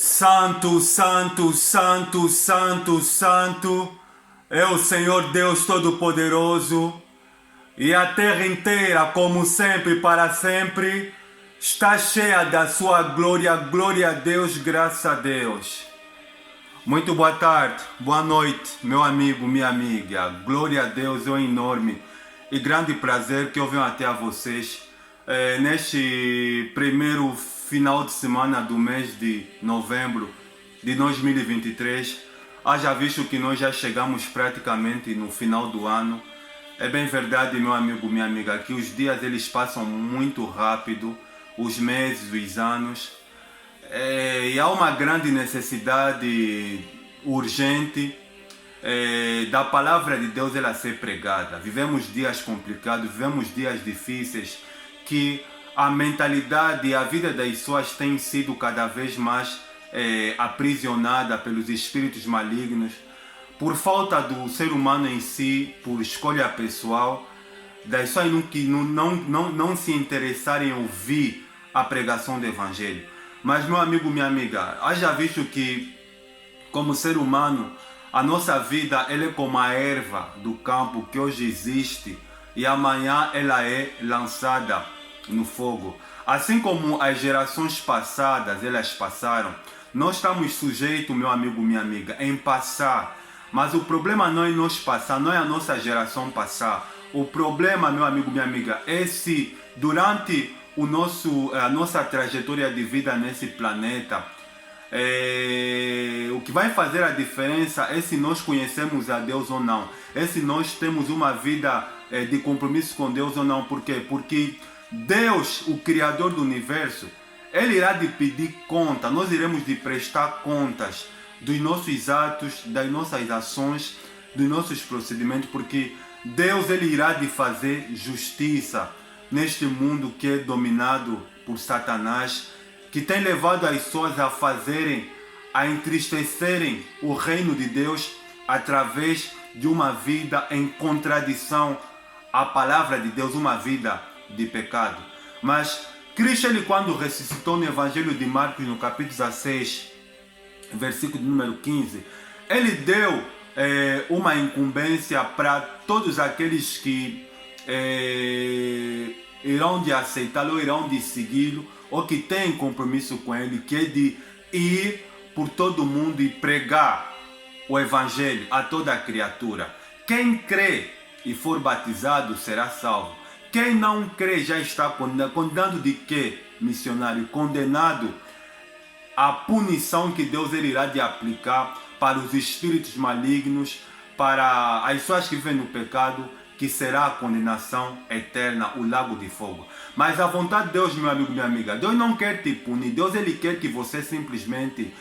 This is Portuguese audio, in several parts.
Santo, santo, santo, santo, santo é o Senhor Deus Todo-Poderoso, e a terra inteira, como sempre e para sempre, está cheia da sua glória. Glória a Deus, graças a Deus. Muito boa tarde, boa noite, meu amigo, minha amiga. Glória a Deus, é um enorme e grande prazer que eu venho até a vocês neste primeiro final de semana do mês de novembro de 2023. Haja visto que nós já chegamos praticamente no final do ano. É bem verdade, meu amigo, minha amiga, que os dias eles passam muito rápido, os meses, os anos. E há uma grande necessidade urgente da palavra de Deus ela ser pregada. Vivemos dias complicados, vivemos dias difíceis, que a mentalidade e a vida das pessoas tem sido cada vez mais aprisionada pelos espíritos malignos, por falta do ser humano em si, por escolha pessoal, das pessoas que não se interessarem em ouvir a pregação do Evangelho. Mas, meu amigo, minha amiga, haja visto que, como ser humano, a nossa vida ela é como a erva do campo que hoje existe e amanhã ela é lançada no fogo. Assim como as gerações passadas elas passaram, nós estamos sujeitos, meu amigo, minha amiga, em passar. Mas o problema não é nós passar, não é a nossa geração passar. O problema, meu amigo, minha amiga, é se durante a nossa trajetória de vida nesse planeta, o que vai fazer a diferença é se nós conhecemos a Deus ou não, é se nós temos uma vida de compromisso com Deus ou não. Por quê? Porque Deus, o Criador do Universo, Ele irá de pedir conta, nós iremos de prestar contas dos nossos atos, das nossas ações, dos nossos procedimentos, porque Deus ele irá de fazer justiça neste mundo que é dominado por Satanás, que tem levado as pessoas a entristecerem o reino de Deus através de uma vida em contradição à palavra de Deus, uma vida de pecado. Mas Cristo, ele quando ressuscitou no Evangelho de Marcos, no capítulo 16, versículo número 15, ele deu uma incumbência para todos aqueles que irão de aceitá-lo, ou irão de segui-lo, ou que têm compromisso com ele, que é de ir por todo o mundo e pregar o Evangelho a toda a criatura. Quem crê e for batizado será salvo. Quem não crê já está condenado. Condenado de quê, missionário? Condenado à punição que Deus ele irá de aplicar para os espíritos malignos, para as pessoas que vivem no pecado, que será a condenação eterna, o lago de fogo. Mas a vontade de Deus, meu amigo, minha amiga, Deus não quer te punir. Deus ele quer que você simplesmente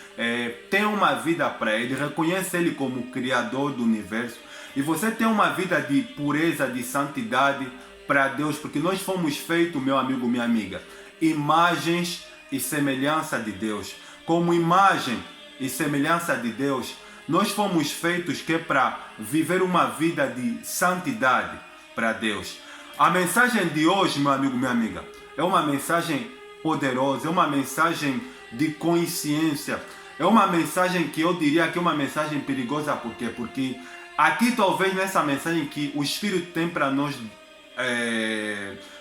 tenha uma vida para Ele, reconheça Ele como o Criador do Universo, e você tenha uma vida de pureza, de santidade para Deus, porque nós fomos feitos, meu amigo, minha amiga, imagens e semelhança de Deus. Como imagem e semelhança de Deus, nós fomos feitos que para viver uma vida de santidade para Deus. A mensagem de hoje, meu amigo, minha amiga, é uma mensagem poderosa, é uma mensagem de consciência, é uma mensagem que eu diria que é uma mensagem perigosa. Por quê? Porque aqui talvez nessa mensagem que o Espírito tem para nós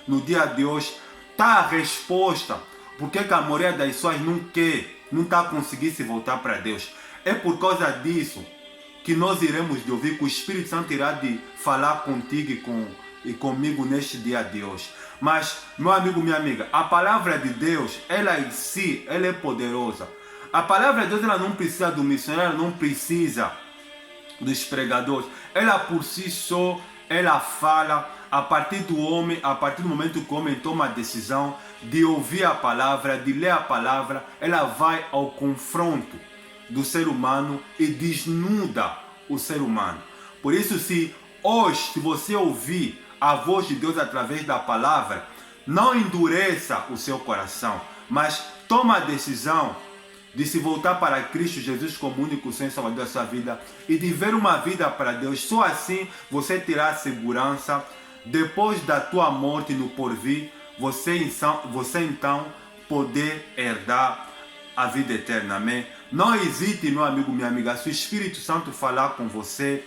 no dia de hoje, está a resposta porque a maioria das pessoas não está conseguindo se voltar para Deus. É por causa disso que nós iremos de ouvir, que o Espírito Santo irá de falar contigo e comigo neste dia de hoje. Mas, meu amigo, minha amiga, a palavra de Deus, ela em si, ela é poderosa. A palavra de Deus, ela não precisa do missionário, ela não precisa dos pregadores. Ela por si só, ela fala a partir do homem, a partir do momento que o homem toma a decisão de ouvir a palavra, de ler a palavra, ela vai ao confronto do ser humano e desnuda o ser humano. Por isso, se você ouvir a voz de Deus através da palavra, não endureça o seu coração, mas toma a decisão de se voltar para Cristo Jesus como único Senhor e Salvador da sua vida e de ver uma vida para Deus. Só assim você terá segurança. Depois da tua morte no porvir, você então poder herdar a vida eterna. Amém? Não hesite, meu amigo, minha amiga, se o Espírito Santo falar com você,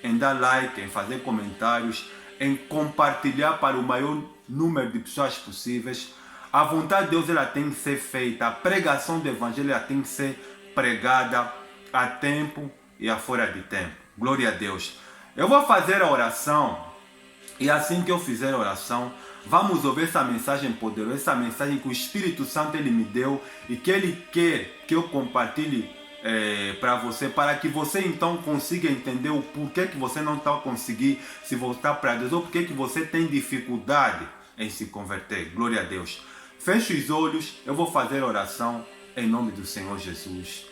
em dar like, em fazer comentários, em compartilhar para o maior número de pessoas possíveis. A vontade de Deus ela tem que ser feita, a pregação do Evangelho ela tem que ser pregada a tempo e a fora de tempo. Glória a Deus. Eu vou fazer a oração e assim que eu fizer a oração, vamos ouvir essa mensagem poderosa, essa mensagem que o Espírito Santo ele me deu e que ele quer que eu compartilhe para você, para que você então consiga entender o porquê que você não está conseguindo se voltar para Deus ou porquê que você tem dificuldade em se converter. Glória a Deus. Feche os olhos, eu vou fazer a oração em nome do Senhor Jesus.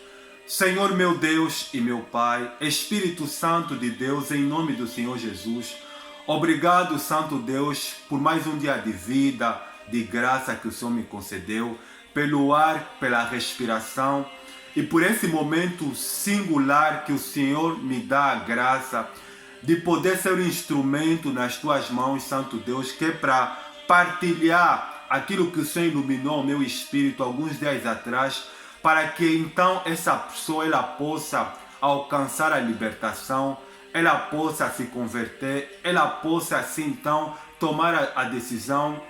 Senhor meu Deus e meu Pai, Espírito Santo de Deus, em nome do Senhor Jesus, obrigado, Santo Deus, por mais um dia de vida, de graça que o Senhor me concedeu, pelo ar, pela respiração e por esse momento singular que o Senhor me dá a graça de poder ser um instrumento nas tuas mãos, Santo Deus, que é para partilhar aquilo que o Senhor iluminou o meu espírito alguns dias atrás, para que então essa pessoa ela possa alcançar a libertação, ela possa se converter, ela possa assim então tomar a decisão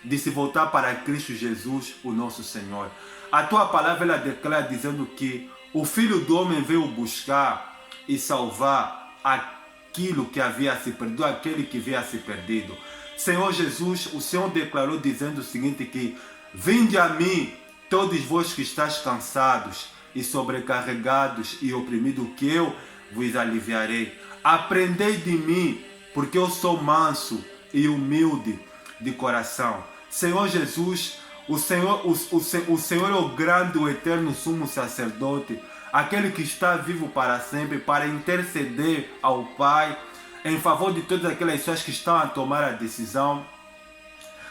de se voltar para Cristo Jesus, o nosso Senhor. A tua palavra ela declara dizendo que o Filho do Homem veio buscar e salvar aquilo que havia se perdido, aquele que havia se perdido. Senhor Jesus, o Senhor declarou dizendo o seguinte, que vinde a mim, todos vós que estáis cansados e sobrecarregados e oprimidos, que eu vos aliviarei. Aprendei de mim, porque eu sou manso e humilde de coração. Senhor Jesus, o Senhor é o grande, o eterno sumo sacerdote, aquele que está vivo para sempre, para interceder ao Pai, em favor de todas aquelas pessoas que estão a tomar a decisão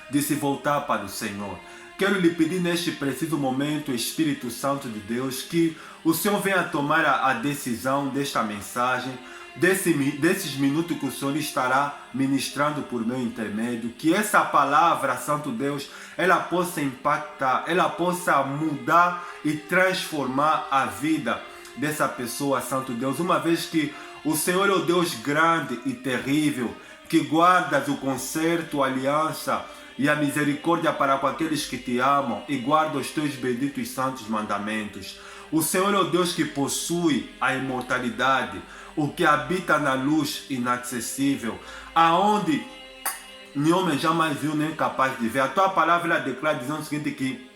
de se voltar para o Senhor. Quero lhe pedir neste preciso momento, Espírito Santo de Deus, que o Senhor venha tomar a decisão desta mensagem, desses minutos que o Senhor estará ministrando por meu intermédio, que essa palavra, Santo Deus, ela possa impactar, ela possa mudar e transformar a vida dessa pessoa, Santo Deus, uma vez que o Senhor é o Deus grande e terrível, que guardas o concerto, a aliança e a misericórdia para com aqueles que te amam e guarda os teus benditos e santos mandamentos. O Senhor é o Deus que possui a imortalidade, o que habita na luz inacessível, aonde nenhum homem jamais viu nem capaz de ver. A tua palavra declara dizendo o seguinte, que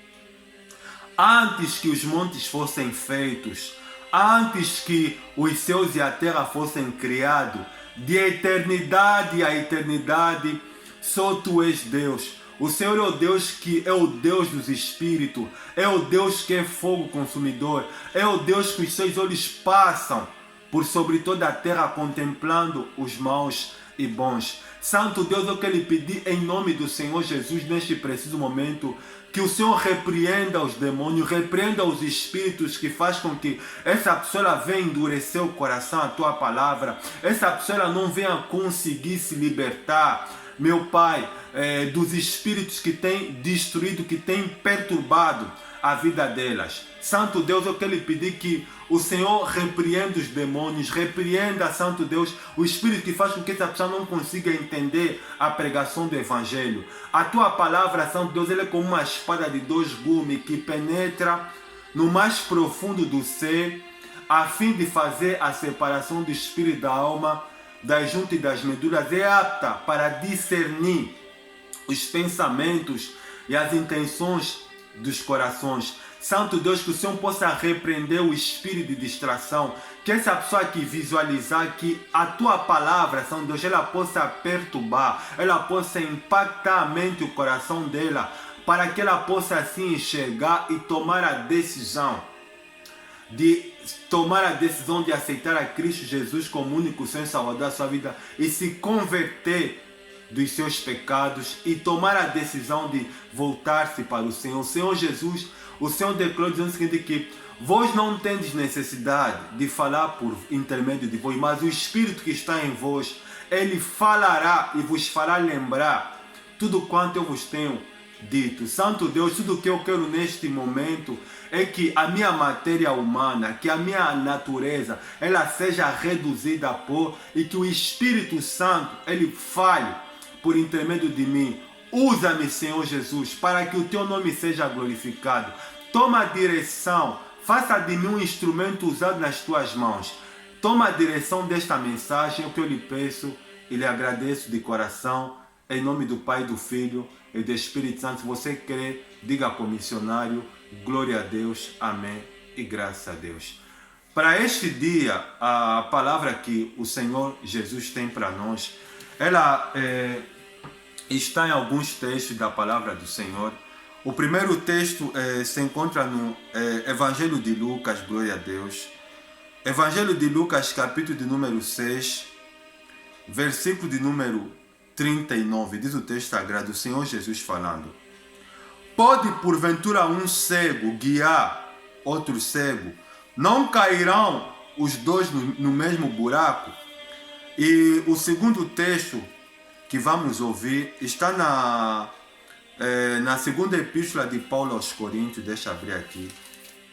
antes que os montes fossem feitos, antes que os céus e a terra fossem criados, de eternidade a eternidade, só tu és Deus. O Senhor é o Deus que é o Deus dos espíritos, é o Deus que é fogo consumidor, é o Deus que os seus olhos passam por sobre toda a terra contemplando os maus e bons. Santo Deus, eu quero lhe pedir em nome do Senhor Jesus neste preciso momento que o Senhor repreenda os demônios, repreenda os espíritos que faz com que essa pessoa venha endurecer o coração à tua palavra, essa pessoa não venha conseguir se libertar, meu Pai, dos espíritos que têm destruído, que têm perturbado a vida delas. Santo Deus, eu quero lhe pedir que o Senhor repreenda os demônios, repreenda, Santo Deus, o espírito que faz com que essa pessoa não consiga entender a pregação do Evangelho. A tua palavra, Santo Deus, ela é como uma espada de dois gumes que penetra no mais profundo do ser, a fim de fazer a separação do espírito e da alma, das juntas e das medulas, é apta para discernir os pensamentos e as intenções dos corações. Santo Deus, que o Senhor possa repreender o espírito de distração, que essa pessoa que visualizar que a tua palavra, Santo Deus, ela possa perturbar, ela possa impactar a mente e o coração dela, para que ela possa assim enxergar e tomar a decisão de aceitar a Cristo Jesus como único Senhor e Salvador da sua vida e se converter dos seus pecados e tomar a decisão de voltar-se para o Senhor. Senhor Jesus, o Senhor declarou dizendo o seguinte, que vós não tendes necessidade de falar por intermédio de vós, mas o Espírito que está em vós, ele falará e vos fará lembrar tudo quanto eu vos tenho dito. Santo Deus, tudo que eu quero neste momento é que a minha matéria humana, que a minha natureza, ela seja reduzida a pó e que o Espírito Santo, ele fale por intermédio de mim. Usa-me, Senhor Jesus, para que o teu nome seja glorificado. Toma a direção, faça de mim um instrumento usado nas tuas mãos. Toma a direção desta mensagem, é o que eu lhe peço e lhe agradeço de coração, em nome do Pai, do Filho e do Espírito Santo. Se você crê, diga com o missionário, glória a Deus, amém e graças a Deus. Para este dia, a palavra que o Senhor Jesus tem para nós, ela está em alguns textos da palavra do Senhor. O primeiro texto se encontra no Evangelho de Lucas, glória a Deus. Evangelho de Lucas, capítulo de número 6, versículo de número 39, diz o texto sagrado, o Senhor Jesus falando: pode porventura um cego guiar outro cego? Não cairão os dois no mesmo buraco? E o segundo texto que vamos ouvir está na segunda epístola de Paulo aos Coríntios. Deixa eu abrir aqui.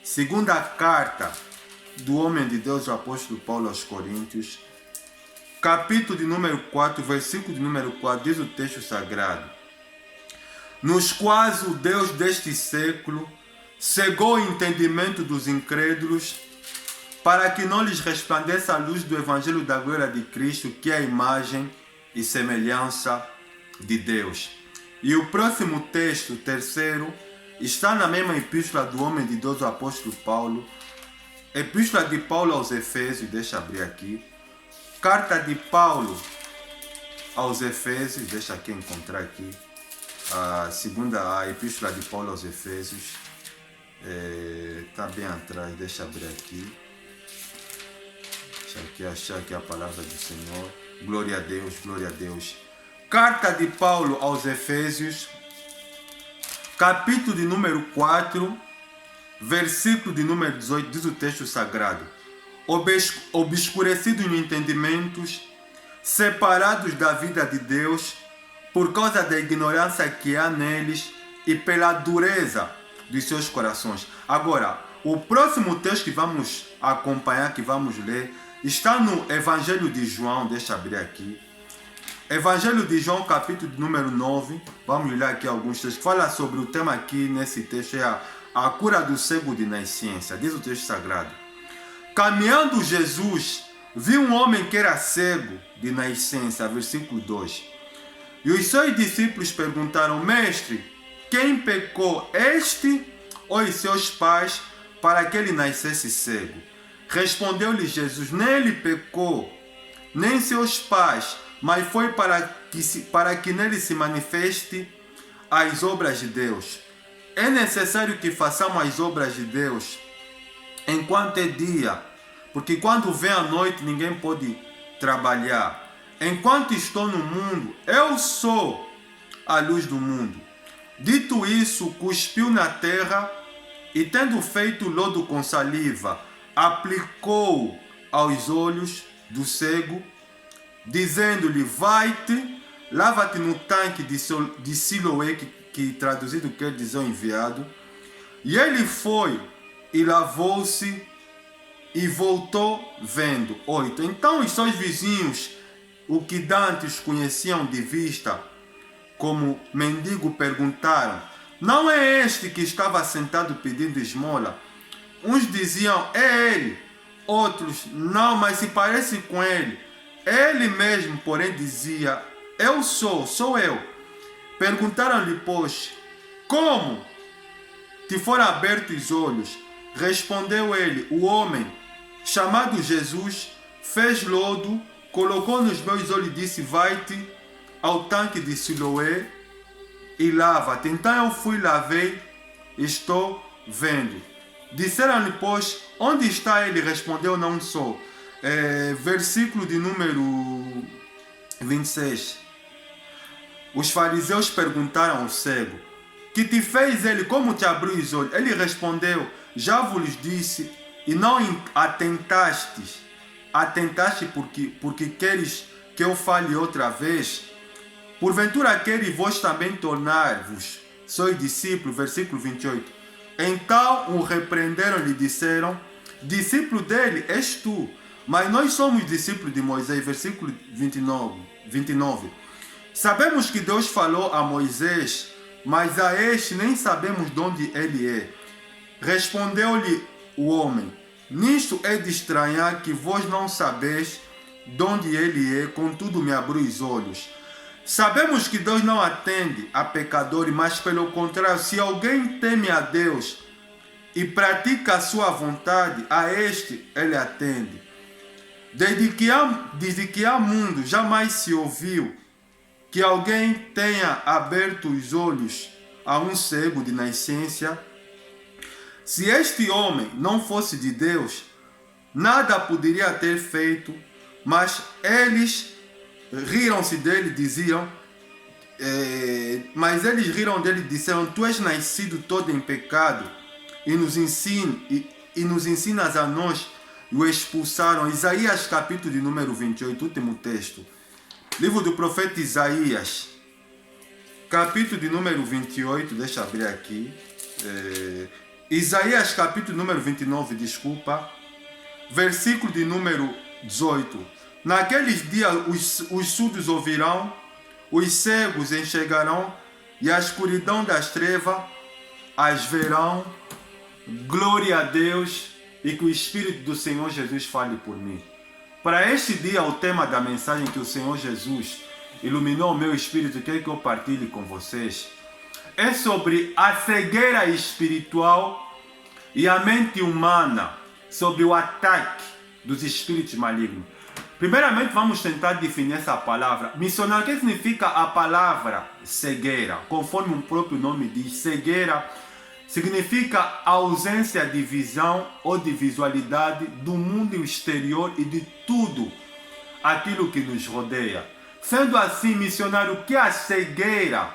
Segunda carta do homem de Deus, o apóstolo Paulo aos Coríntios, capítulo de número 4, versículo de número 4, diz o texto sagrado: nos quais o Deus deste século cegou o entendimento dos incrédulos, para que não lhes resplandeça a luz do evangelho da glória de Cristo, que é a imagem e semelhança de Deus. E o próximo texto, o terceiro, está na mesma epístola do homem de Deus, o apóstolo Paulo, epístola de Paulo aos Efésios, deixa eu abrir aqui, carta de Paulo aos Efésios, deixa aqui encontrar aqui, a epístola de Paulo aos Efésios, está bem atrás, deixa eu abrir aqui, deixa aqui achar aqui a palavra do Senhor, glória a Deus, glória a Deus. Carta de Paulo aos Efésios, capítulo de número 4, versículo de número 18, diz o texto sagrado: obscurecidos em entendimentos, separados da vida de Deus, por causa da ignorância que há neles e pela dureza dos seus corações. Agora, o próximo texto que vamos acompanhar, que vamos ler, está no Evangelho de João, deixa eu abrir aqui. Evangelho de João, capítulo de número 9, vamos ler aqui alguns textos, que fala sobre o tema aqui nesse texto, é a cura do cego de nascença. Diz o texto sagrado: caminhando Jesus, viu um homem que era cego de nascença, versículo 2. E os seus discípulos perguntaram: mestre, quem pecou, este ou os seus pais, para que ele nascesse cego? Respondeu-lhe Jesus: nem ele pecou, nem seus pais, mas foi para que nele se manifeste as obras de Deus. É necessário que façamos as obras de Deus enquanto é dia, porque quando vem a noite ninguém pode trabalhar. Enquanto estou no mundo, eu sou a luz do mundo. Dito isso, cuspiu na terra e, tendo feito lodo com saliva, aplicou aos olhos do cego, dizendo-lhe: vai-te, lava-te no tanque de Siloé, que traduzido quer dizer o enviado. E ele foi e lavou-se e voltou vendo. 8. Então os seus vizinhos, o que dantes conheciam de vista como mendigo, perguntaram: não é este que estava sentado pedindo esmola? Uns diziam: é ele. Outros: não, mas se parece com ele. Ele mesmo, porém, dizia: eu sou eu. Perguntaram-lhe, pois, como te foram abertos os olhos? Respondeu ele: o homem, chamado Jesus, fez lodo, colocou nos meus olhos e disse: vai-te ao tanque de Siloé e lava-te. Então eu fui, lavei, estou vendo. Disseram-lhe, pois, onde está ele? Respondeu: não sou. Versículo de número 26. Os fariseus perguntaram ao cego: que te fez ele? Como te abriu os olhos? Ele respondeu: já vos disse, e não atentastes. Atentaste porque queres que eu fale outra vez? Porventura queres vós também tornar-vos seus discípulos, versículo 28. Então o repreenderam e lhe disseram: discípulo dele és tu, mas nós somos discípulos de Moisés. Versículo 29. Sabemos que Deus falou a Moisés, mas a este nem sabemos de onde ele é. Respondeu-lhe o homem: nisto é de estranhar que vós não sabeis de onde ele é, contudo me abriu os olhos. Sabemos que Deus não atende a pecadores, mas pelo contrário, se alguém teme a Deus e pratica a sua vontade, a este ele atende. Desde que há mundo, jamais se ouviu que alguém tenha aberto os olhos a um cego de nascença. Se este homem não fosse de Deus, nada poderia ter feito, mas eles riram-se dele, diziam, mas eles riram dele e disseram: tu és nascido todo em pecado e nos ensinas a nós. E o expulsaram. Isaías capítulo de número 28, último texto. Livro do profeta Isaías, capítulo de número 28, deixa eu abrir aqui. Isaías capítulo número 29, desculpa. Versículo de número 18. Naqueles dias os surdos ouvirão, os cegos enxergarão, e a escuridão das trevas as verão. Glória a Deus, e que o Espírito do Senhor Jesus fale por mim. Para este dia, o tema da mensagem que o Senhor Jesus iluminou o meu espírito, quer que eu partilhe com vocês, é sobre a cegueira espiritual e a mente humana, sobre o ataque dos espíritos malignos. Primeiramente, vamos tentar definir essa palavra. Missionário, o que significa a palavra cegueira? Conforme o próprio nome diz, cegueira significa a ausência de visão ou de visualidade do mundo exterior e de tudo aquilo que nos rodeia. Sendo assim, missionário, o que é a cegueira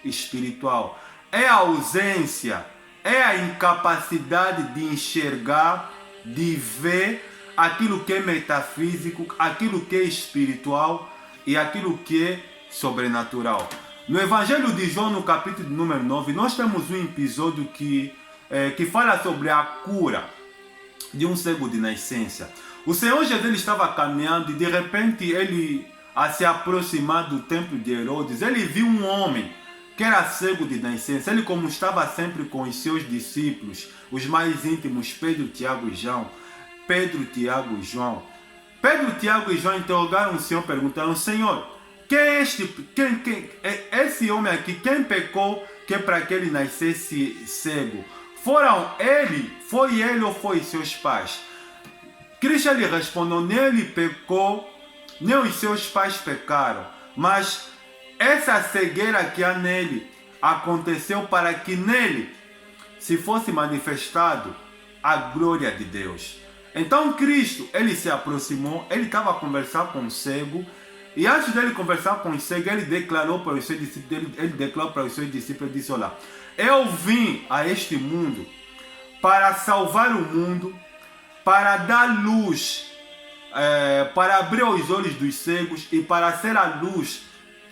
espiritual? É a ausência, é a incapacidade de enxergar, de ver aquilo que é metafísico, aquilo que é espiritual e aquilo que é sobrenatural. No Evangelho de João, no capítulo número 9, nós temos um episódio que fala sobre a cura de um cego de nascença. O Senhor Jesus estava caminhando e de repente ele, a se aproximar do templo de Herodes, ele viu um homem que era cego de nascença. Ele, como estava sempre com os seus discípulos, os mais íntimos, Pedro, Tiago e João. Pedro, Tiago e João interrogaram o Senhor, perguntaram: Senhor, quem é esse homem aqui? Quem pecou que é para que ele nascesse cego? Foi ele ou foi seus pais? Cristo lhe respondeu: nem ele pecou, nem os seus pais pecaram, mas essa cegueira que há nele aconteceu para que nele se fosse manifestado a glória de Deus. Então Cristo, ele se aproximou, ele estava a conversar com o cego, e antes dele conversar com o cego, ele declarou para os seus discípulos, disse: olha, eu vim a este mundo para salvar o mundo, para dar luz, para abrir os olhos dos cegos e para ser a luz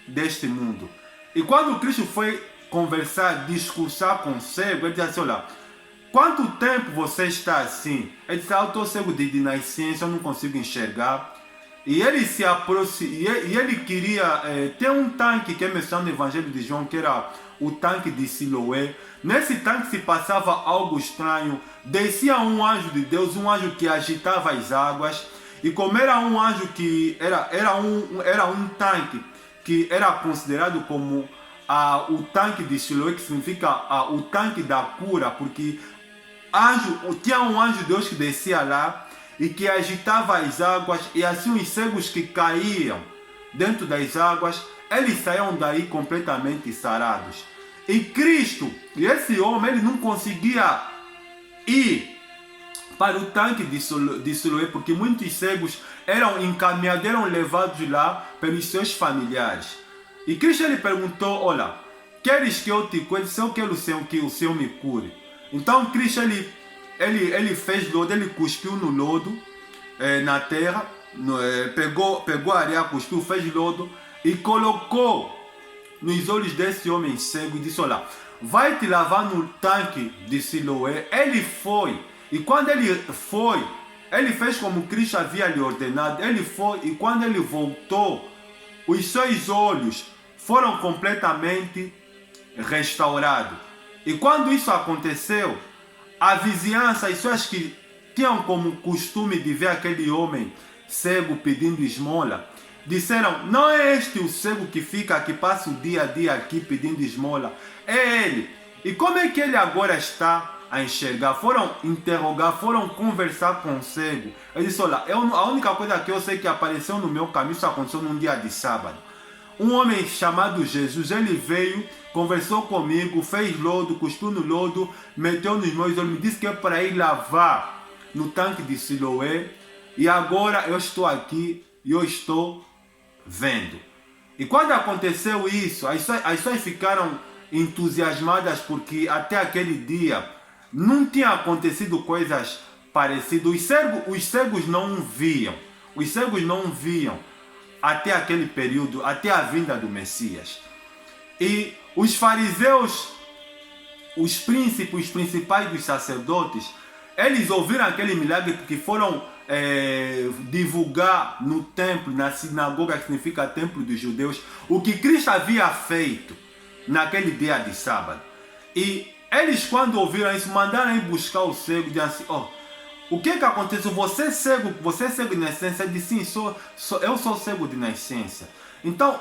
deste mundo. E quando Cristo foi conversar, discursar com o cego, ele disse assim: olha, quanto tempo você está assim? Ele disse: eu estou cego de nascença, eu não consigo enxergar. E ele se aproxima, e ele queria ter um tanque que é mencionado no Evangelho de João, que era o tanque de Siloé. Nesse tanque se passava algo estranho, descia um anjo de Deus, um anjo que agitava as águas, e como era um anjo que era um tanque que era considerado como o tanque de Siloé, que significa o tanque da cura, porque tinha um anjo de Deus que descia lá e que agitava as águas, e assim os cegos que caíam dentro das águas, eles saíam daí completamente sarados. E Cristo, e esse homem, ele não conseguia ir para o tanque de Siloé, porque muitos cegos eram encaminhados, eram levados lá pelos seus familiares. E Cristo, ele perguntou: olha, queres que eu te cure? Se eu quero que o Senhor me cure. Então Cristo, ele fez lodo, ele cuspiu no lodo, na terra, pegou a areia, cuspiu, fez lodo e colocou nos olhos desse homem cego e disse: olha, vai te lavar no tanque de Siloé. Ele foi. E quando ele foi, ele fez como Cristo havia lhe ordenado. Ele foi e quando ele voltou, os seus olhos foram completamente restaurados. E quando isso aconteceu, a vizinhança, as pessoas que tinham como costume de ver aquele homem cego pedindo esmola, disseram: não é este o cego que fica, que passa o dia a dia aqui pedindo esmola, é ele. E como é que ele agora está a enxergar? Foram interrogar, foram conversar com o cego. Ele disse: olha, a única coisa que eu sei que apareceu no meu caminho, isso aconteceu num dia de sábado. Um homem chamado Jesus, ele veio, conversou comigo, fez lodo, cuspiu no lodo, meteu nos meus olhos, me disse que é para ir lavar no tanque de Siloé. E agora eu estou aqui e eu estou vendo. E quando aconteceu isso, as pessoas ficaram entusiasmadas porque até aquele dia não tinha acontecido coisas parecidas. Os cegos não viam. Os cegos não viam até aquele período, até a vinda do Messias. E os fariseus, os príncipes, os principais dos sacerdotes, eles ouviram aquele milagre porque foram divulgar no templo, na sinagoga, que significa templo dos judeus, o que Cristo havia feito naquele dia de sábado. E eles, quando ouviram isso, mandaram ir buscar o cego e disseram assim: o que aconteceu? Você é cego de nascença? Ele disse: sim, eu sou cego de nascença. Então,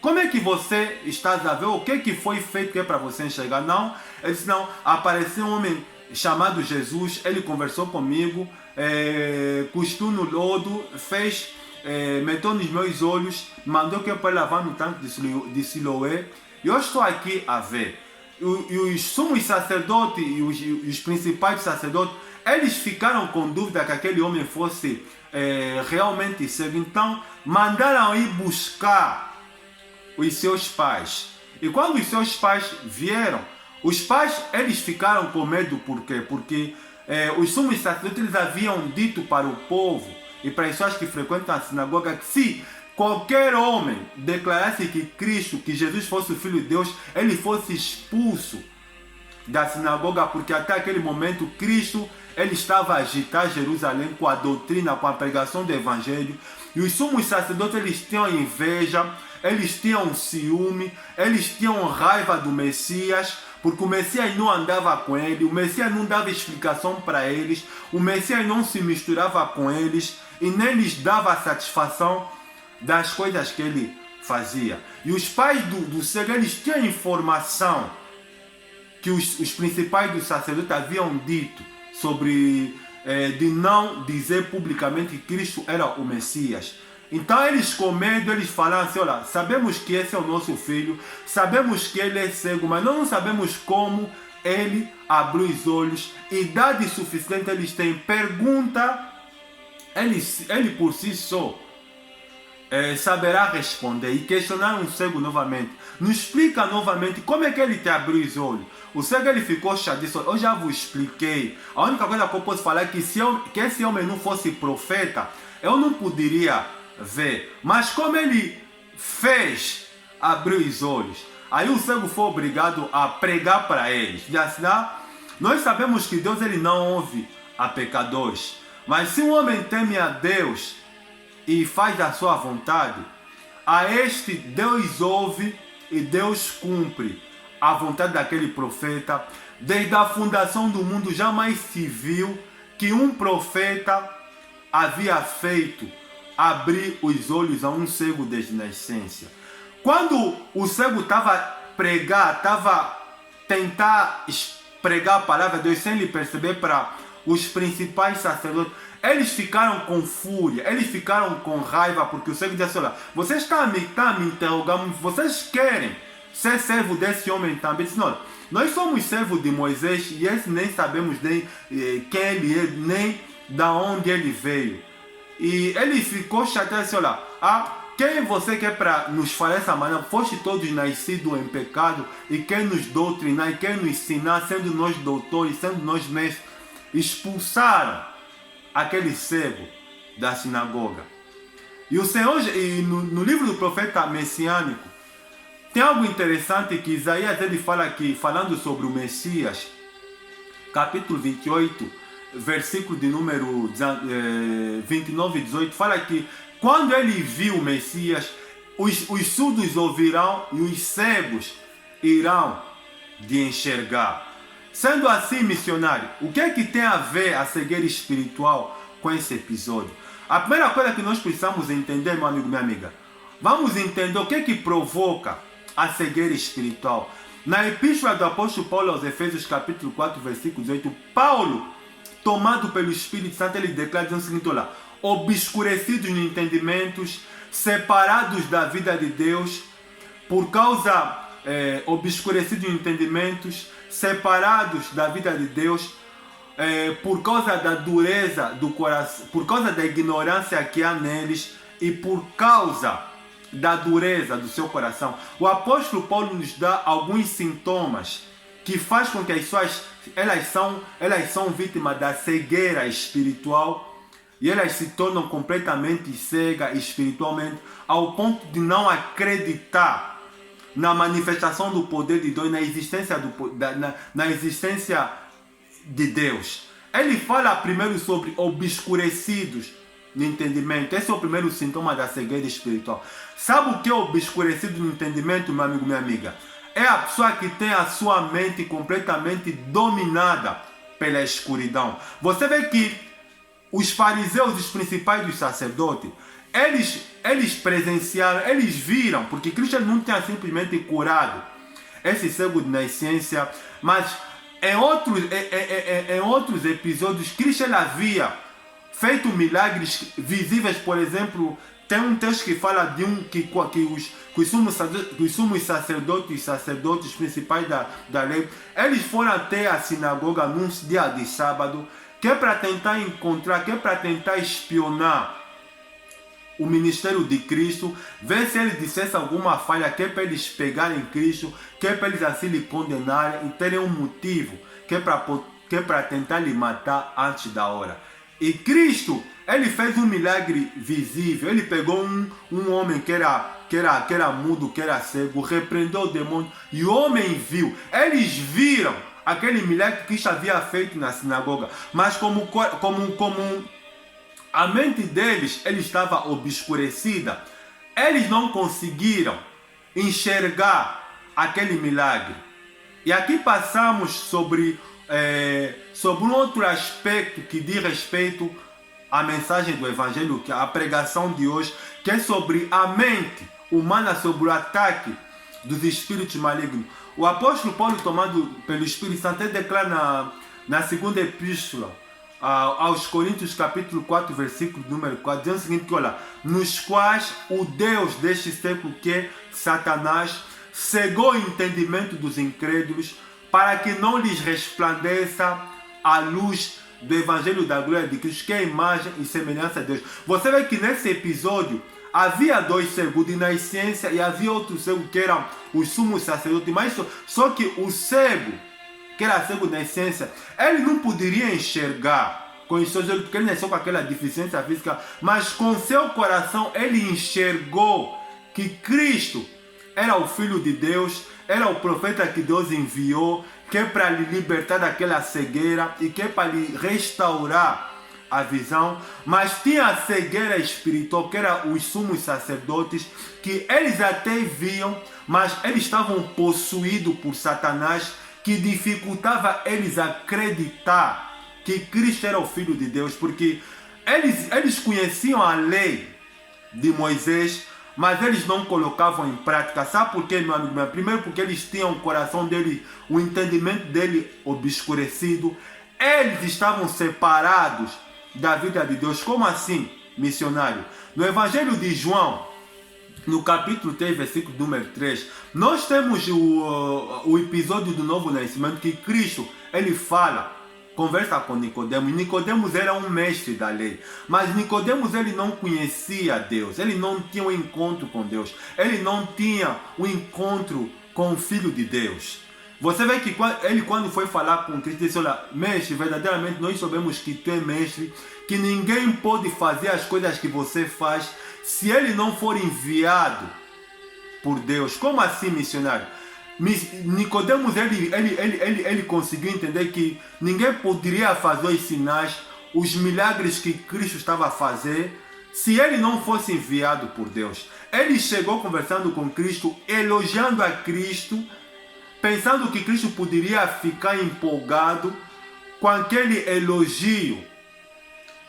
como é que você está a ver? O que foi feito que é para você enxergar? Não, ele disse: não, apareceu um homem chamado Jesus, ele conversou comigo, cuspiu no lodo, meteu nos meus olhos, mandou que eu para lavar no tanque de Siloé, e eu estou aqui a ver. E os sumos sacerdotes e os principais sacerdotes, eles ficaram com dúvida que aquele homem fosse realmente cego. Então mandaram ir buscar os seus pais. E quando os seus pais vieram, os pais, eles ficaram com medo. Por quê? Porque os sumos sacerdotes, eles haviam dito para o povo e para as pessoas que frequentam a sinagoga que se qualquer homem declarasse que Cristo, que Jesus fosse o Filho de Deus, ele fosse expulso da sinagoga, porque até aquele momento Cristo, ele estava a agitar Jerusalém com a doutrina, com a pregação do Evangelho. E os sumos sacerdotes, eles tinham inveja, eles tinham ciúme, eles tinham raiva do Messias, porque o Messias não andava com ele, o Messias não dava explicação para eles, o Messias não se misturava com eles e nem lhes dava satisfação das coisas que ele fazia. E os pais do cego, eles tinham informação que os principais dos sacerdotes haviam dito sobre de não dizer publicamente que Cristo era o Messias. Então eles, com medo, eles falaram assim: olha, sabemos que esse é o nosso filho, sabemos que ele é cego, mas não sabemos como ele abriu os olhos, idade suficiente eles têm. Pergunta, ele por si só saberá responder. E questionaram o cego novamente: nos explica novamente como é que ele te abriu os olhos. O cego, ele ficou chateado, disse: eu já vos expliquei. A única coisa que eu posso falar é que que esse homem não fosse profeta, eu não poderia ver. Mas como ele fez abrir os olhos, aí o cego foi obrigado a pregar para eles. E assim, nós sabemos que Deus, ele não ouve a pecadores, mas se um homem teme a Deus e faz da sua vontade, a este Deus ouve e Deus cumpre a vontade daquele profeta. Desde a fundação do mundo jamais se viu que um profeta havia feito abrir os olhos a um cego desde nascença. Quando o cego estava tentar pregar a palavra de Deus sem lhe perceber, para os principais sacerdotes, eles ficaram com fúria, eles ficaram com raiva, porque o cego disse: olha, vocês estão me interrogando, vocês querem ser servo desse homem também? Disse: não, nós somos servos de Moisés e esse nem sabemos nem quem ele é, nem da onde ele veio. E ele ficou chateado, disse: olha, quem você quer para nos falar essa maneira? Foste todos nascidos em pecado, e quem nos doutrinar, e quem nos ensinar, sendo nós doutores, sendo nós mestres. Expulsaram aquele cego da sinagoga. E o Senhor, no livro do profeta messiânico, tem algo interessante que Isaías ele fala aqui, falando sobre o Messias, capítulo 28, versículo de número 29 e 18, fala que quando ele viu o Messias, os surdos ouvirão e os cegos irão de enxergar. Sendo assim, missionário, o que é que tem a ver a cegueira espiritual com esse episódio? A primeira coisa que nós precisamos entender, meu amigo, minha amiga, vamos entender o que é que provoca a cegueira espiritual. Na epístola do apóstolo Paulo aos Efésios, capítulo 4, versículo 18, Paulo, tomado pelo Espírito Santo, ele declara o seguinte, olha, obscurecidos no entendimentos, separados da vida de Deus, por causa, obscurecidos no entendimentos, separados da vida de Deus, por causa da dureza do coração, por causa da ignorância que há neles e por causa da dureza do seu coração. O apóstolo Paulo nos dá alguns sintomas que faz com que as pessoas elas são vítimas da cegueira espiritual e elas se tornam completamente cegas espiritualmente ao ponto de não acreditar na manifestação do poder de Deus, na existência de Deus. Ele fala primeiro sobre obscurecidos no entendimento. Esse é o primeiro sintoma da cegueira espiritual. Sabe o que é obscurecido no entendimento, meu amigo, minha amiga? É a pessoa que tem a sua mente completamente dominada pela escuridão. Você vê que os fariseus, os principais dos sacerdotes, eles presenciaram, eles viram, porque Cristo não tinha simplesmente curado esse cego de nascença, mas em outros episódios, Cristo havia feito milagres visíveis. Por exemplo, tem um texto que fala de que os sumos sacerdotes principais da lei, eles foram até a sinagoga num dia de sábado, que é para tentar encontrar, que é para tentar espionar o ministério de Cristo, ver se ele dissesse alguma falha, que é para eles pegarem Cristo, que é para eles assim lhe condenarem e terem um motivo, que é para tentar lhe matar antes da hora. E Cristo, ele fez um milagre visível. Ele pegou um homem que era mudo, que era cego, repreendeu o demônio e o homem viu. Eles viram aquele milagre que Cristo havia feito na sinagoga, mas como a mente deles estava obscurecida, eles não conseguiram enxergar aquele milagre. E aqui passamos sobre um outro aspecto que diz respeito à mensagem do Evangelho, que é a pregação de hoje, que é sobre a mente humana, sobre o ataque dos espíritos malignos. O apóstolo Paulo, tomado pelo Espírito Santo, ele declara na segunda epístola aos Coríntios, capítulo 4, versículo número 4, dizendo o seguinte, que olha, nos quais o Deus deste século, que é Satanás, cegou o entendimento dos incrédulos, para que não lhes resplandeça a luz do Evangelho da glória de Cristo, que é a imagem e semelhança de Deus. Você vê que nesse episódio havia dois cegos de nascença e havia outro cego que eram os sumos sacerdotes, mas só que o cego, que era cego de nascença, ele não poderia enxergar com os seus olhos, porque ele nasceu com aquela deficiência física, mas com seu coração ele enxergou que Cristo era o Filho de Deus, era o profeta que Deus enviou, que é para lhe libertar daquela cegueira e que é para lhe restaurar a visão. Mas tinha a cegueira espiritual, que eram os sumos sacerdotes, que eles até viam, mas eles estavam possuídos por Satanás, que dificultava eles acreditar que Cristo era o Filho de Deus, porque eles conheciam a lei de Moisés, mas eles não colocavam em prática. Sabe por quê, meu amigo? Primeiro porque eles tinham o coração dele, o entendimento dele obscurecido. Eles estavam separados da vida de Deus. Como assim, missionário? No Evangelho de João, no capítulo 3, versículo número 3, nós temos o episódio do Novo Nascimento, que Cristo, ele fala, conversa com Nicodemos. Nicodemos era um mestre da lei, mas Nicodemos ele não conhecia Deus, ele não tinha um encontro com Deus, ele não tinha um encontro com o Filho de Deus. Você vê que ele, quando foi falar com Cristo, disse, olha, mestre, verdadeiramente nós sabemos que tu é mestre, que ninguém pode fazer as coisas que você faz se ele não for enviado por Deus. Como assim, missionário? Nicodemos ele conseguiu entender que ninguém poderia fazer os sinais, os milagres que Cristo estava a fazer, se ele não fosse enviado por Deus. Ele chegou conversando com Cristo, elogiando a Cristo, pensando que Cristo poderia ficar empolgado com aquele elogio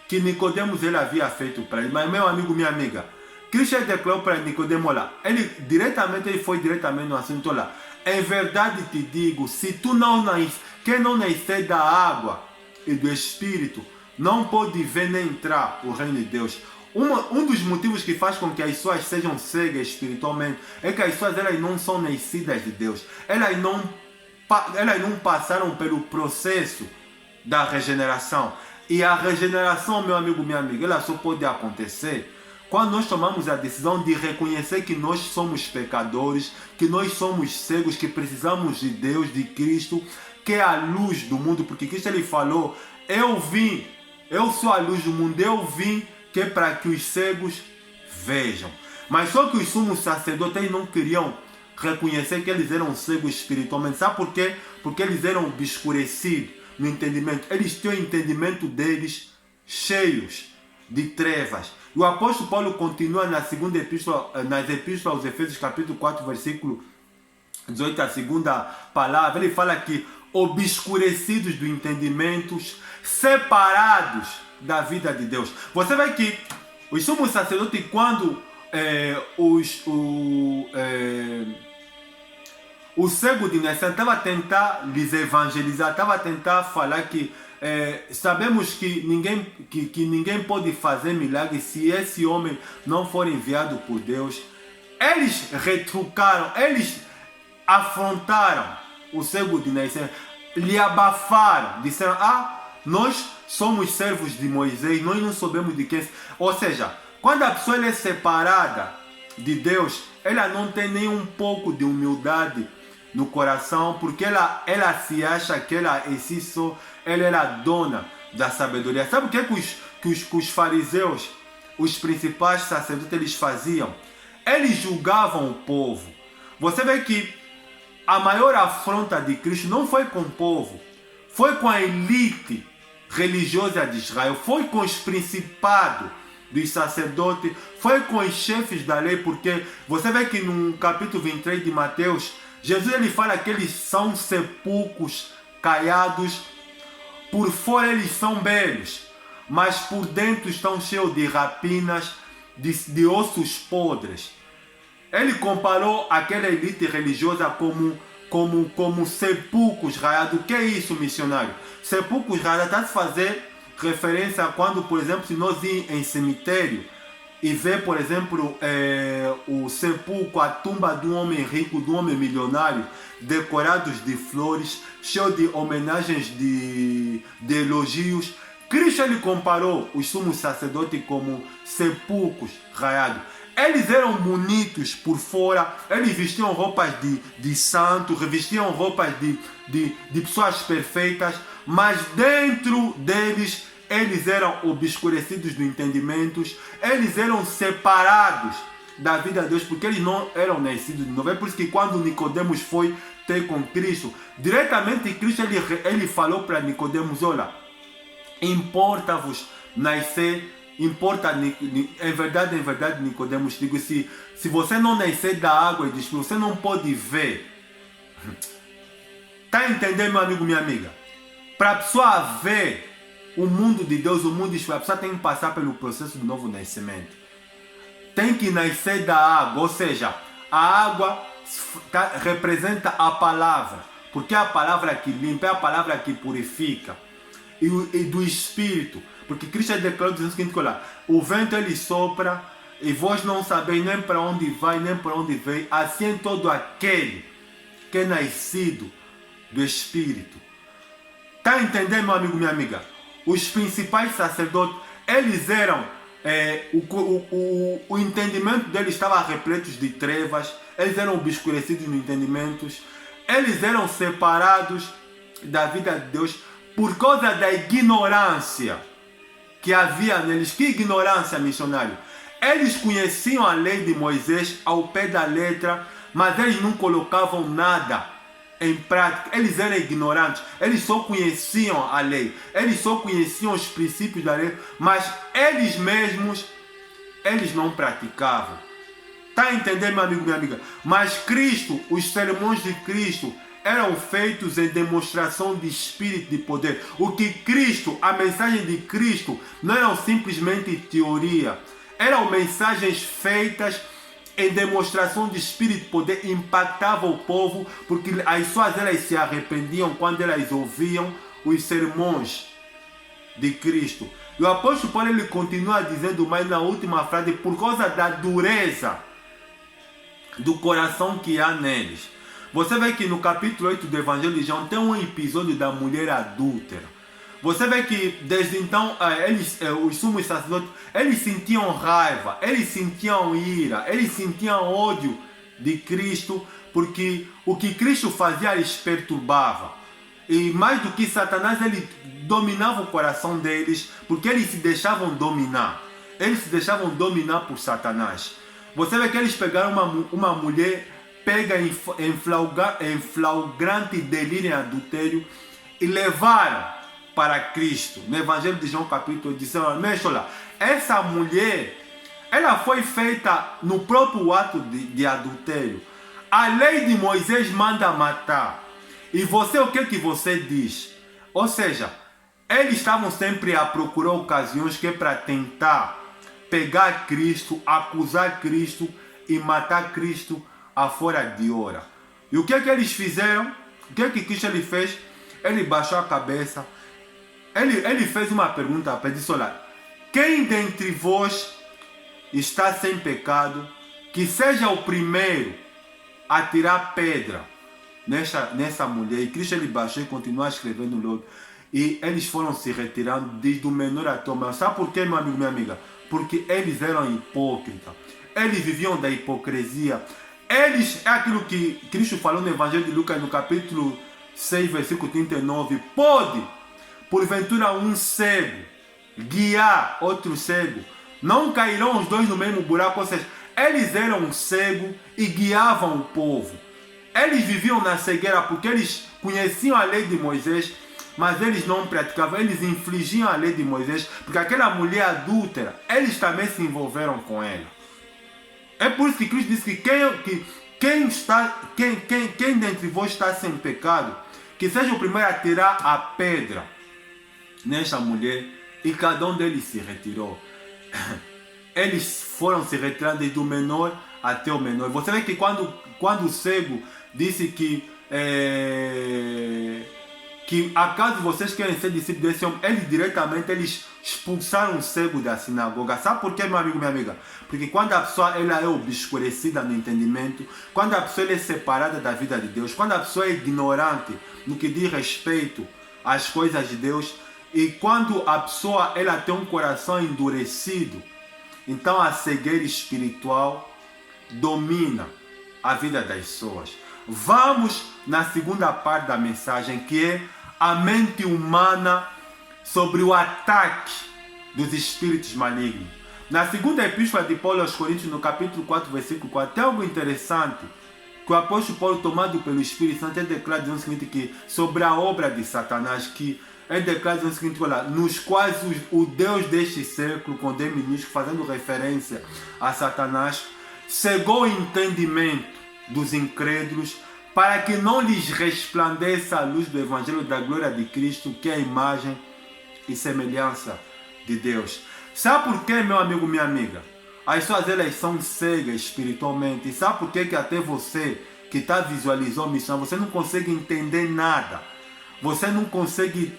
que Nicodemos ele havia feito para ele. Mas meu amigo, minha amiga, Cristo declarou para Nicodemos lá, ele foi diretamente no assunto lá. Em verdade te digo, se tu quem não nascer da água e do Espírito, não pode ver nem entrar o reino de Deus. Um dos motivos que faz com que as pessoas sejam cegas espiritualmente é que as pessoas elas não são nascidas de Deus. Elas não passaram pelo processo da regeneração. E a regeneração, meu amigo, minha amiga, ela só pode acontecer quando nós tomamos a decisão de reconhecer que nós somos pecadores, que nós somos cegos, que precisamos de Deus, de Cristo, que é a luz do mundo. Porque Cristo ele falou, eu sou a luz do mundo, eu vim que é para que os cegos vejam. Mas só que os sumos sacerdotes não queriam reconhecer que eles eram cegos espiritualmente. Sabe por quê? Porque eles eram obscurecidos no entendimento. Eles tinham o entendimento deles cheios de trevas. E o apóstolo Paulo continua nas epístolas aos Efésios capítulo 4, versículo 18, a segunda palavra. Ele fala que obscurecidos do entendimento, separados da vida de Deus. Você vê que os sumos sacerdotes, quando o cego de Nassim estava a tentar lhes evangelizar, estava a tentar falar que sabemos que ninguém pode fazer milagre se esse homem não for enviado por Deus. Eles retrucaram, eles afrontaram o cego de Nassim, lhe abafaram, disseram, nós somos servos de Moisés, nós não sabemos de quem. Ou seja, quando a pessoa é separada de Deus, ela não tem nem um pouco de humildade no coração, porque ela se acha que ela era dona da sabedoria. Sabe o que que os fariseus, os principais sacerdotes, eles faziam? Eles julgavam o povo. Você vê que a maior afronta de Cristo não foi com o povo, foi com a elite religiosa de Israel, foi com os principados dos sacerdotes, foi com os chefes da lei, porque você vê que no capítulo 23 de Mateus, Jesus ele fala que eles são sepulcros caiados, por fora eles são belos, mas por dentro estão cheios de rapinas, de ossos podres. Ele comparou aquela elite religiosa como sepulcros raiados. O que é isso, missionário? Sepulcros raiados está a fazer referência a quando, por exemplo, se nós ir em cemitério e ver, por exemplo, o sepulcro, a tumba de um homem rico, de um homem milionário, decorados de flores, cheio de homenagens, de elogios. Cristo ele comparou os sumos sacerdotes como sepulcros raiados. Eles eram bonitos por fora, eles vestiam roupas de santos, vestiam roupas de pessoas perfeitas, mas dentro deles, eles eram obscurecidos do entendimento, eles eram separados da vida de Deus, porque eles não eram nascidos de novo. É por isso que quando Nicodemos foi ter com Cristo, diretamente Cristo ele falou para Nicodemos, olha, importa-vos nascer. Importa, em verdade, Nicodemos, digo, se você não nascer da água e do Espírito, você não pode ver. Está entendendo, meu amigo, minha amiga? Para a pessoa ver o mundo de Deus, o mundo espiritual, a pessoa tem que passar pelo processo do novo nascimento. Tem que nascer da água, ou seja, a água representa a palavra, porque é a palavra que limpa, é a palavra que purifica, e do Espírito. Porque Cristo declarou o seguinte, olha, o vento ele sopra e vós não sabeis nem para onde vai, nem para onde vem. Assim é todo aquele que é nascido do Espírito. Está entendendo, meu amigo, minha amiga? Os principais sacerdotes, eles eram, o entendimento deles estava repleto de trevas, eles eram obscurecidos no entendimento, eles eram separados da vida de Deus por causa da ignorância que havia neles. Que ignorância, missionário? Eles conheciam a lei de Moisés ao pé da letra, mas eles não colocavam nada em prática. Eles eram ignorantes, eles só conheciam a lei, eles só conheciam os princípios da lei, mas eles mesmos, eles não praticavam. Está a entender, meu amigo, minha amiga? Mas Cristo, os sermões de Cristo, eram feitos em demonstração de espírito de poder. O que Cristo, a mensagem de Cristo, não eram simplesmente teoria, eram mensagens feitas em demonstração de espírito de poder, impactavam o povo, porque as pessoas elas se arrependiam quando elas ouviam os sermões de Cristo. E o apóstolo Paulo ele continua dizendo mais na última frase, por causa da dureza do coração que há neles. Você vê que no capítulo 8 do Evangelho de João tem um episódio da mulher adúltera. Você vê que desde então os sumos sacerdotes, eles sentiam raiva, eles sentiam ira, eles sentiam ódio de Cristo, porque o que Cristo fazia lhes perturbava. E mais do que Satanás, ele dominava o coração deles, porque eles se deixavam dominar. Eles se deixavam dominar por Satanás. Você vê que eles pegaram uma mulher pega em flagrante delírio e adultério e levaram para Cristo. No Evangelho de João capítulo 8, disseram, essa mulher, ela foi feita no próprio ato de adultério. A lei de Moisés manda matar. E você, o que você diz? Ou seja, eles estavam sempre a procurar ocasiões que é para tentar pegar Cristo, acusar Cristo e matar Cristo afora de hora. E o que eles fizeram? O que Cristo ele fez? Ele baixou a cabeça. Ele fez uma pergunta, ele disse, olha, quem dentre vós está sem pecado, que seja o primeiro a tirar pedra nessa mulher. E Cristo ele baixou e continuou escrevendo no lodo. E eles foram se retirando desde o menor até o maior. Sabe por quê, meu amigo, minha amiga? Porque eles eram hipócritas. Eles viviam da hipocrisia. Eles, é aquilo que Cristo falou no Evangelho de Lucas, no capítulo 6, versículo 39. Pode, porventura, um cego guiar outro cego? Não cairão os dois no mesmo buraco? Ou seja, eles eram cegos e guiavam o povo. Eles viviam na cegueira porque eles conheciam a lei de Moisés, mas eles não praticavam, eles infligiam a lei de Moisés, porque aquela mulher adúltera, eles também se envolveram com ela. É por isso que Cristo disse que quem dentre vós está sem pecado, que seja o primeiro a tirar a pedra nesta mulher, e cada um deles se retirou. Eles foram se retirando desde o menor até o menor. Você vê que quando o cego disse que acaso vocês querem ser discípulos desse homem, eles expulsaram o cego da sinagoga. Sabe por quê, meu amigo, minha amiga? Porque quando a pessoa ela é obscurecida no entendimento, quando a pessoa ela é separada da vida de Deus, quando a pessoa é ignorante no que diz respeito às coisas de Deus, e quando a pessoa ela tem um coração endurecido, então a cegueira espiritual domina a vida das pessoas. Vamos na segunda parte da mensagem, que é a mente humana sobre o ataque dos espíritos malignos. Na segunda epístola de Paulo aos Coríntios, no capítulo 4, versículo 4, tem algo interessante que o apóstolo Paulo, tomado pelo Espírito Santo, ele declara dizendo o seguinte, que sobre a obra de Satanás, que ele declara dizendo o seguinte, olha, nos quais o Deus deste século, com ministro, fazendo referência a Satanás, cegou o entendimento dos incrédulos, para que não lhes resplandeça a luz do Evangelho da glória de Cristo, que é a imagem e semelhança de Deus. Sabe por quê, meu amigo, minha amiga? As pessoas elas são cegas espiritualmente. E sabe por quê que até você que está visualizando missão, você não consegue entender nada. Você não consegue,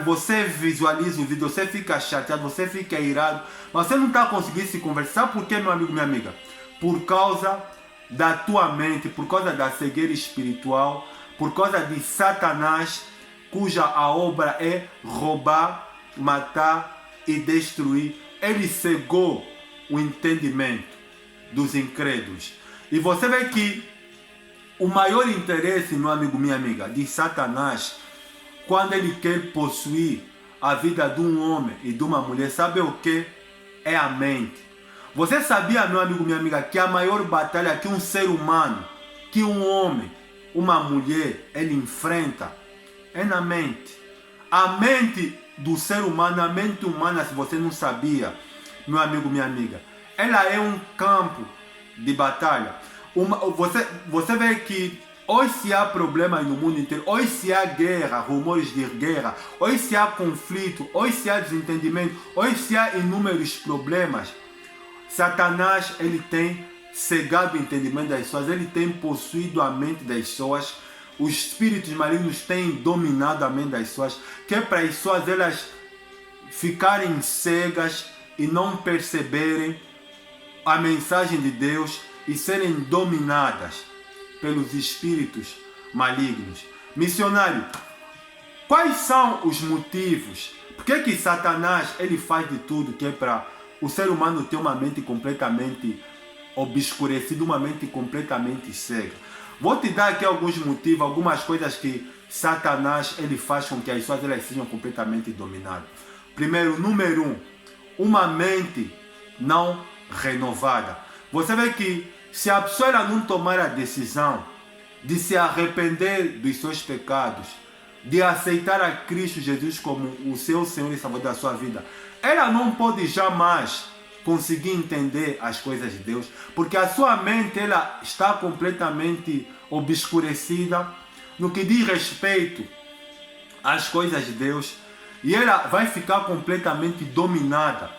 você visualiza o vídeo, você fica chateado, você fica irado, mas você não está conseguindo se conversar. Sabe por quê, meu amigo, minha amiga? Por causa da tua mente, por causa da cegueira espiritual, por causa de Satanás, cuja a obra é roubar, matar e destruir. Ele cegou o entendimento dos incrédulos. E você vê que o maior interesse, meu amigo, minha amiga, de Satanás, quando ele quer possuir a vida de um homem e de uma mulher, sabe o que? é a mente. Você sabia, meu amigo, minha amiga, que a maior batalha que um ser humano, que um homem, uma mulher, ele enfrenta é na mente. A mente do ser humano, a mente humana, se você não sabia, meu amigo, minha amiga, ela é um campo de batalha. Você vê que hoje se há problemas no mundo inteiro, hoje se há guerra, rumores de guerra, hoje se há conflito, hoje se há desentendimento, hoje se há inúmeros problemas. Satanás, ele tem cegado o entendimento das pessoas, ele tem possuído a mente das pessoas, os espíritos malignos têm dominado a mente das pessoas, que é para as pessoas elas ficarem cegas e não perceberem a mensagem de Deus e serem dominadas pelos espíritos malignos. Missionário, quais são os motivos? Por que Satanás ele faz de tudo que é para o ser humano ter uma mente completamente obscurecida, uma mente completamente cega? Vou te dar aqui alguns motivos, algumas coisas que Satanás ele faz com que as pessoas elas sejam completamente dominadas. Primeiro, número 1, uma mente não renovada. Você vê que se a pessoa ela não tomar a decisão de se arrepender dos seus pecados, de aceitar a Cristo Jesus como o seu Senhor e Salvador da sua vida, ela não pode jamais conseguir entender as coisas de Deus, porque a sua mente ela está completamente obscurecida no que diz respeito às coisas de Deus, e ela vai ficar completamente dominada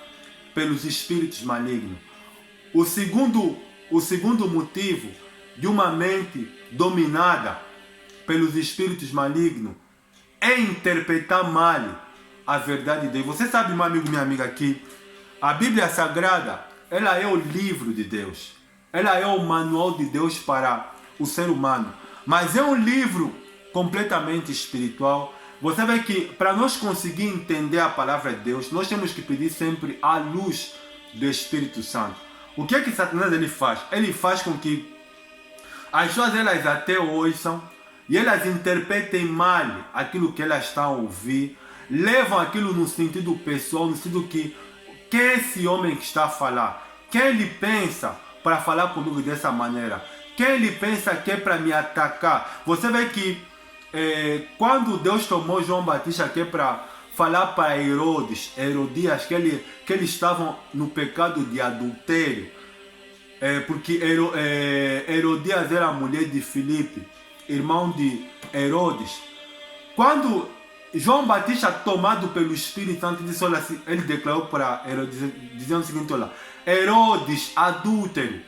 pelos espíritos malignos. O segundo motivo de uma mente dominada pelos espíritos malignos é interpretar mal a verdade de Deus. Você sabe, meu amigo, minha amiga, que a Bíblia Sagrada, ela é o livro de Deus. Ela é o manual de Deus para o ser humano. Mas é um livro completamente espiritual. Você vê que para nós conseguir entender a palavra de Deus, nós temos que pedir sempre a luz do Espírito Santo. O que é que Satanás ele faz? Ele faz com que as pessoas elas até ouçam e elas interpretem mal aquilo que elas estão a ouvir, levam aquilo no sentido pessoal, no sentido que quem é esse homem que está a falar? Quem ele pensa para falar comigo dessa maneira? Quem ele pensa que é para me atacar? Você vê que quando Deus tomou João Batista que é para falar para Herodias, que eles estavam no pecado de adultério, porque Herodias era a mulher de Filipe, irmão de Herodes. Quando João Batista, tomado pelo Espírito Santo, disse, olha, ele declarou para Herodes, dizendo o seguinte, olha, Herodes, adúltero,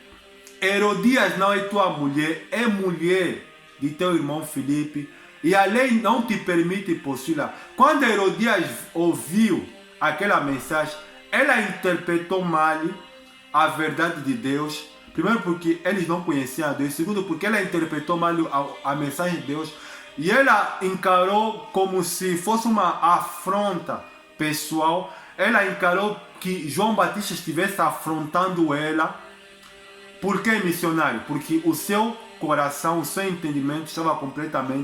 Herodias não é tua mulher, é mulher de teu irmão Filipe, e a lei não te permite possuí-la. Quando Herodias ouviu aquela mensagem, ela interpretou mal a verdade de Deus. Primeiro porque eles não conheciam a Deus. Segundo porque ela interpretou mal a mensagem de Deus. E ela encarou como se fosse uma afronta pessoal. Ela encarou que João Batista estivesse afrontando ela. Por que, missionário? Porque o seu coração, o seu entendimento estava completamente